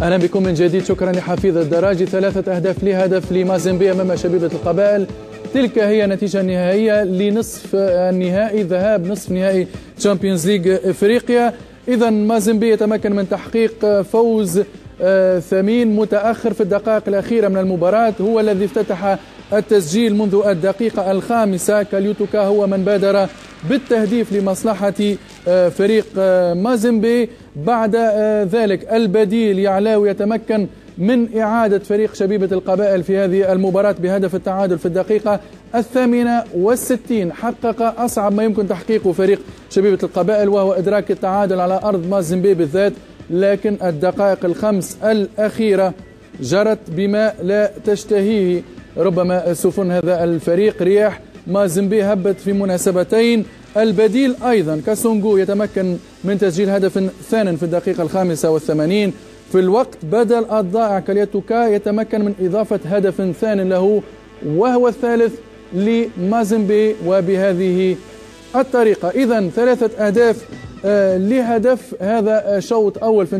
أهلا بكم من جديد. شكرا لحفيظ الدراجي. 3 أهداف لهدف لمازيمبي أمام شبيبة القبائل. تلك هي النتيجة النهائية لنصف النهائي، ذهاب نصف نهائي تشامبيونز ليج إفريقيا. إذا مازيمبي يتمكن من تحقيق فوز ثمين متأخر في الدقائق الأخيرة من المباراة. هو الذي افتتح التسجيل منذ الدقيقة 5. كاليوتوكا هو من بادر بالتهديف لمصلحة فريق مازيمبي. بعد ذلك البديل يعلاوي يتمكن من إعادة فريق شبيبة القبائل في هذه المباراة بهدف التعادل في الدقيقة 68. حقق أصعب ما يمكن تحقيقه فريق شبيبة القبائل، وهو إدراك التعادل على أرض مازيمبي بالذات. لكن الدقائق الخمس الأخيرة جرت بما لا تشتهيه ربما سفن هذا الفريق. رياح مازيمبي هبت في مناسبتين. البديل أيضا كاسونغو يتمكن من تسجيل هدف ثان في الدقيقة 85. في الوقت بدل الضائع كاليوتوكا يتمكن من إضافة هدف ثان له، وهو الثالث لمازيمبي، وبهذه الطريقة إذن 3 أهداف لهدف. هذا شوط أول في